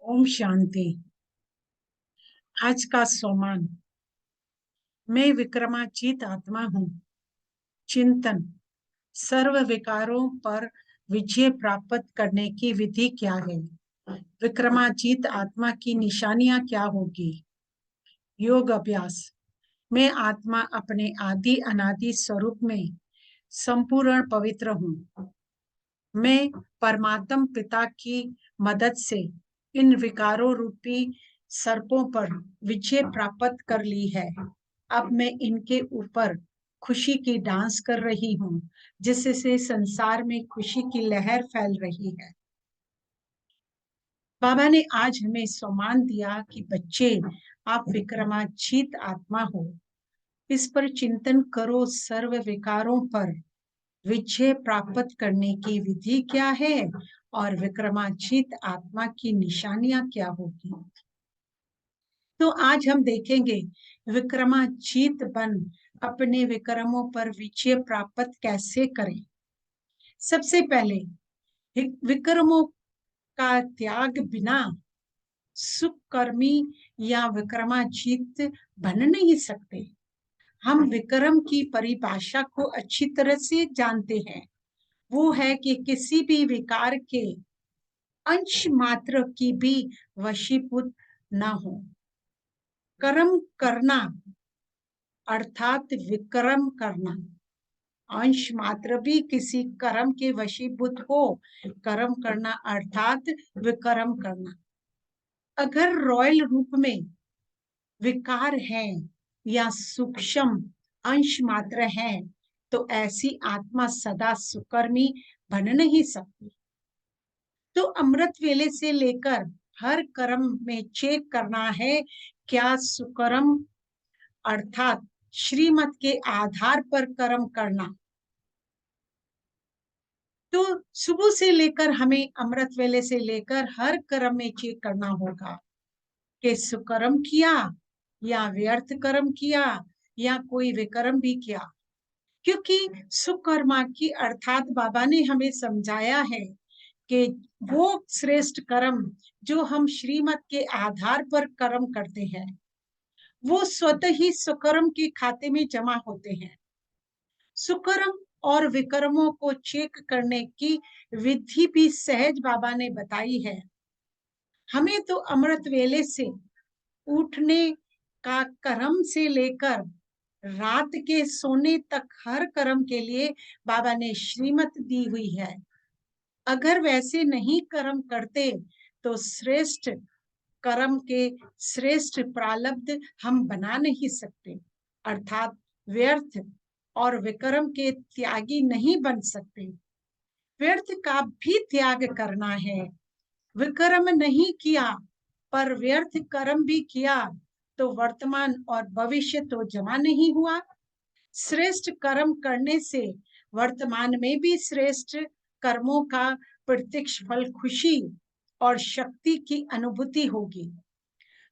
ओम शांति। आज का सोमान। मैं विक्रमाजीत आत्मा हूँ। चिंतन। सर्व विकारों पर विजय प्राप्त करने की विधि क्या है? विक्रमाजीत आत्मा की निशानियां क्या होगी? योग अभ्यास। मैं आत्मा अपने आदि अनादि स्वरूप में संपूर्ण पवित्र हूँ। मैं परमात्म पिता की मदद से इन विकारों रूपी सर्पों पर विजय प्राप्त कर ली है। अब मैं इनके ऊपर खुशी की डांस कर रही हूँ, जिससे संसार में खुशी की लहर फैल रही है। बाबा ने आज हमें सम्मान दिया कि बच्चे, आप विक्रमाजीत आत्मा हो। इस पर चिंतन करो। सर्व विकारों पर विजय प्राप्त करने की विधि क्या है और विक्रमाजीत आत्मा की निशानियां क्या होगी? तो आज हम देखेंगे विक्रमाजीत बन अपने विक्रमों पर विजय प्राप्त कैसे करें। सबसे पहले विक्रमों का त्याग बिना सुकर्मी या विक्रमाजीत बन नहीं सकते। हम विक्रम की परिभाषा को अच्छी तरह से जानते हैं। वो है कि किसी भी विकार के अंश मात्र की भी वशीभूत ना हो। कर्म करना अर्थात विक्रम करना। अंश मात्र भी किसी कर्म के वशीभूत हो, कर्म करना अर्थात विक्रम करना। अगर रॉयल रूप में विकार है या सूक्ष्म अंश मात्र है, तो ऐसी आत्मा सदा सुकर्मी बन नहीं सकती। तो अमृत वेले से लेकर हर कर्म में चेक करना है, क्या सुकर्म अर्थात श्रीमत के आधार पर कर्म करना। तो सुबह से लेकर हमें अमृत वेले से लेकर हर कर्म में चेक करना होगा कि सुकर्म किया या व्यर्थ कर्म किया या कोई विकर्म भी किया। क्योंकि सुकर्मा की अर्थात बाबा ने हमें समझाया है कि वो श्रेष्ठ कर्म जो हम श्रीमत के आधार पर कर्म करते हैं, वो स्वतः ही सुकर्म के खाते में जमा होते हैं। सुकर्म और विकर्मों को चेक करने की विधि भी सहज बाबा ने बताई है। हमें तो अमृत वेले से उठने का कर्म से लेकर रात के सोने तक हर कर्म के लिए बाबा ने श्रीमत दी हुई है। अगर वैसे नहीं कर्म करते तो श्रेष्ठ कर्म के श्रेष्ठ प्रारब्ध हम बना नहीं सकते, अर्थात व्यर्थ और विकर्म के त्यागी नहीं बन सकते। व्यर्थ का भी त्याग करना है। विकर्म नहीं किया पर व्यर्थ कर्म भी किया तो वर्तमान और भविष्य तो जमा नहीं हुआ। श्रेष्ठ कर्म करने से वर्तमान में भी श्रेष्ठ कर्मों का प्रत्यक्ष फल खुशी और शक्ति की अनुभूति होगी।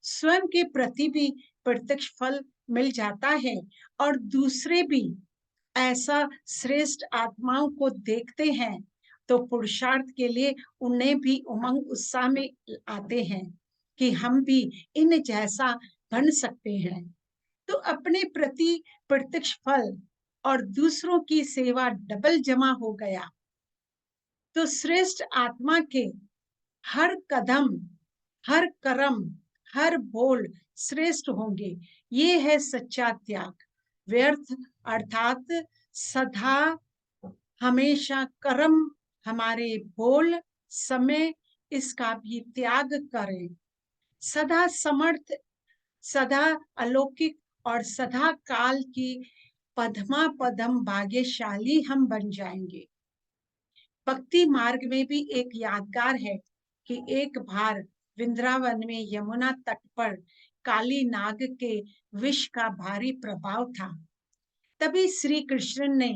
स्वयं के प्रति भी प्रत्यक्ष फल मिल जाता है और दूसरे भी ऐसा श्रेष्ठ आत्माओं को देखते हैं तो पुरुषार्थ के लिए उन्हें भी उमंग उत्साह में आते हैं कि हम भी इन जैसा बन सकते हैं। तो अपने प्रति प्रत्यक्ष फल और दूसरों की सेवा डबल जमा हो गया। तो श्रेष्ठ आत्मा के हर कदम, हर कर्म, हर बोल श्रेष्ठ होंगे। ये है सच्चा त्याग। व्यर्थ अर्थात सदा हमेशा कर्म, हमारे बोल, समय, इसका भी त्याग करें। सदा समर्थ, सदा अलौकिक और सदा काल की पद्मा पदम भाग्यशाली हम बन जाएंगे। भक्ति मार्ग में भी एक यादगार है कि एक बार वृंदावन में यमुना तट पर काली नाग के विष का भारी प्रभाव था। तभी श्री कृष्ण ने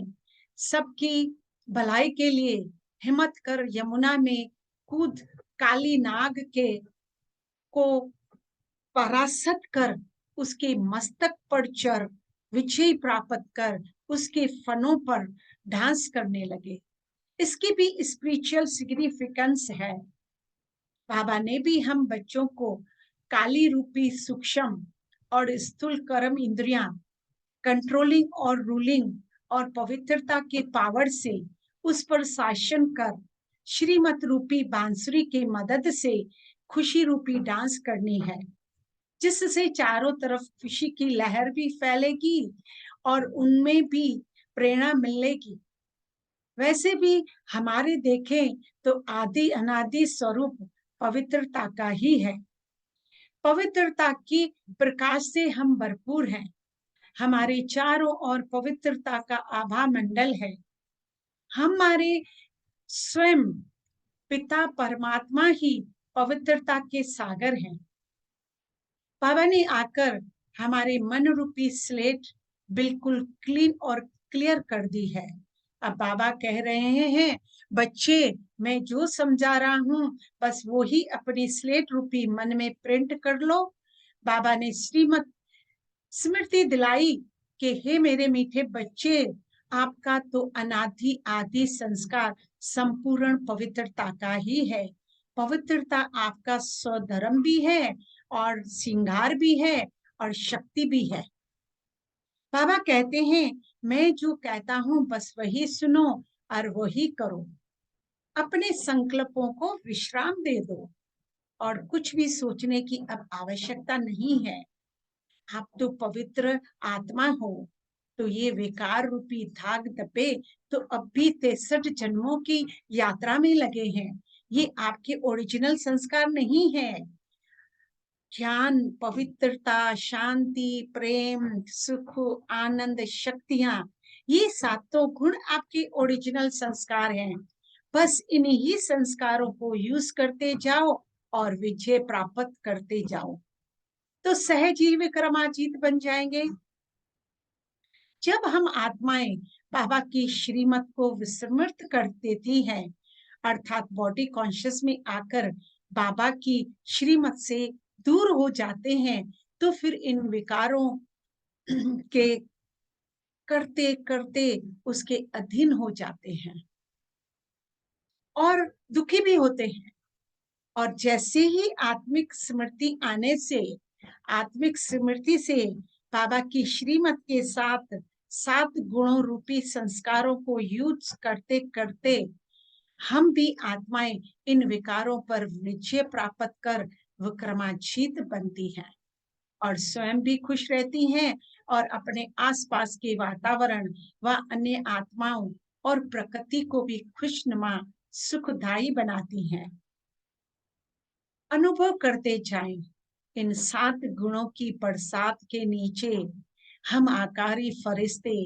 सबकी भलाई के लिए हिम्मत कर यमुना में कूद काली नाग के को परास्त कर उसके मस्तक पर चढ़ विजय प्राप्त कर उसके फनों पर डांस करने लगे। इसकी भी स्पिरिचुअल सिग्निफिकेंस है। बाबा ने भी हम बच्चों को काली रूपी सूक्ष्म और स्थूल कर्म इंद्रियां कंट्रोलिंग और रूलिंग और पवित्रता के पावर से उस पर शासन कर श्रीमत रूपी बांसुरी की मदद से खुशी रूपी डांस करनी है, जिससे चारों तरफ खुशी की लहर भी फैलेगी और उनमें भी प्रेरणा मिलेगी। वैसे भी हमारे देखें तो आदि अनादि स्वरूप पवित्रता का ही है। पवित्रता की प्रकाश से हम भरपूर हैं। हमारे चारों ओर पवित्रता का आभा मंडल है। हमारे स्वयं पिता परमात्मा ही पवित्रता के सागर हैं। बाबा ने आकर हमारे मन रूपी स्लेट बिल्कुल क्लीन और क्लियर कर दी है। अब बाबा कह रहे हैं, बच्चे मैं जो समझा रहा हूँ बस वो ही अपनी स्लेट रूपी मन में प्रिंट कर लो। बाबा ने श्रीमत स्मृति दिलाई कि हे मेरे मीठे बच्चे, आपका तो अनादि आदि संस्कार संपूर्ण पवित्रता का ही है। पवित्रता आपका स्वधर्म भी है और श्रृंगार भी है और शक्ति भी है। बाबा कहते हैं, मैं जो कहता हूँ बस वही सुनो और वही करो। अपने संकल्पों को विश्राम दे दो और कुछ भी सोचने की अब आवश्यकता नहीं है। आप तो पवित्र आत्मा हो, तो ये विकार रूपी धाग दबे तो अब भी 63 जन्मों की यात्रा में लगे हैं। ये आपके ओरिजिनल संस्कार नहीं है। ज्ञान, पवित्रता, शांति, प्रेम, सुख, आनंद, शक्तियां, ये सातों गुण आपके ओरिजिनल संस्कार हैं। बस इन्हीं संस्कारों को यूज करते जाओ और विजय प्राप्त करते जाओ, तो सहज ही विक्रमाजीत बन जाएंगे। जब हम आत्माएं बाबा की श्रीमत को विस्मृत कर देती हैं, अर्थात बॉडी कॉन्शियस में आकर बाबा की श्रीमत से दूर हो जाते हैं, तो फिर इन विकारों के करते करते उसके अधीन हो जाते हैं और दुखी भी होते हैं। और जैसे ही आत्मिक स्मृति से बाबा की श्रीमत के साथ 7 गुणों रूपी संस्कारों को यूज करते करते हम भी आत्माएं इन विकारों पर विजय प्राप्त कर विक्रमाजीत बनती हैं और स्वयं भी खुश रहती हैं और अपने आसपास के वातावरण व अन्य आत्माओं और प्रकृति को भी खुशनुमा सुखदायी बनाती हैं। अनुभव करते जाएं, इन 7 गुणों की बरसात के नीचे हम आकारी फरिश्ते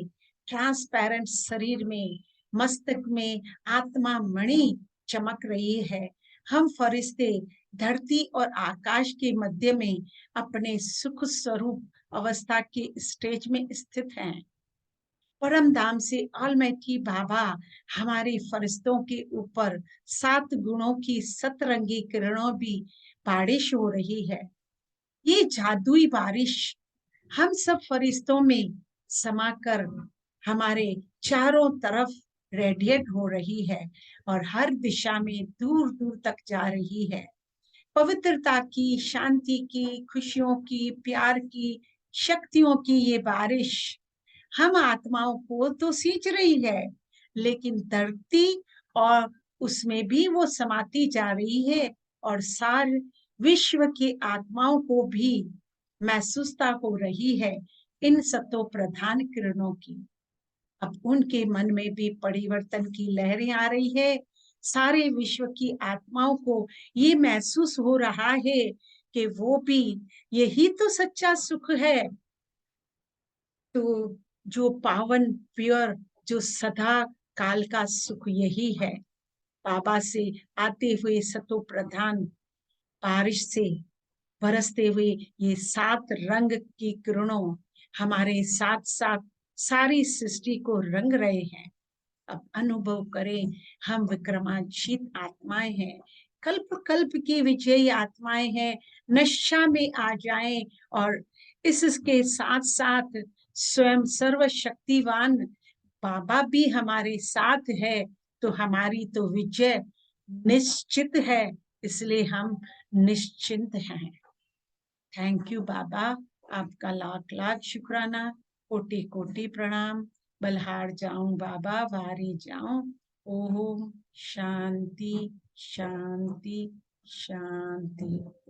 ट्रांसपेरेंट शरीर में मस्तक में आत्मा मणि चमक रही है। हम फरिश्ते धरती और आकाश के मध्य में अपने सुख स्वरूप अवस्था के स्टेज में स्थित हैं। परम धाम से ऑलमाइटी बाबा हमारे फरिश्तों के ऊपर 7 गुणों की सतरंगी किरणों भी बारिश हो रही है। ये जादुई बारिश हम सब फरिश्तों में समाकर हमारे चारों तरफ रेडिएट हो रही है और हर दिशा में दूर दूर तक जा रही है। पवित्रता की, शांति की, खुशियों की, प्यार की, शक्तियों की ये बारिश हम आत्माओं को तो सींच रही है, लेकिन धरती और उसमें भी वो समाती जा रही है और सारे विश्व की आत्माओं को भी महसूसता हो रही है इन सतो प्रधान किरणों की। अब उनके मन में भी परिवर्तन की लहरें आ रही है। सारे विश्व की आत्माओं को ये महसूस हो रहा है कि वो भी यही तो सच्चा सुख है। तो जो पावन प्योर जो सदा काल का सुख यही है। बाबा से आते हुए सतो प्रधान बारिश से बरसते हुए ये 7 रंग की किरणों हमारे साथ साथ सारी सृष्टि को रंग रहे हैं। अब अनुभव करें, हम विक्रमाजीत आत्माएं हैं, कल्प कल्प की विजयी आत्माएं हैं। नशा में आ जाएं और इसके साथ साथ स्वयं सर्वशक्तिवान बाबा भी हमारे साथ है, तो हमारी तो विजय निश्चित है। इसलिए हम निश्चिंत हैं। थैंक यू बाबा, आपका लाख लाख शुक्राना, कोटि कोटि प्रणाम। बल्हार जाऊं बाबा, वारी जाऊं। ओम शांति शांति शांति।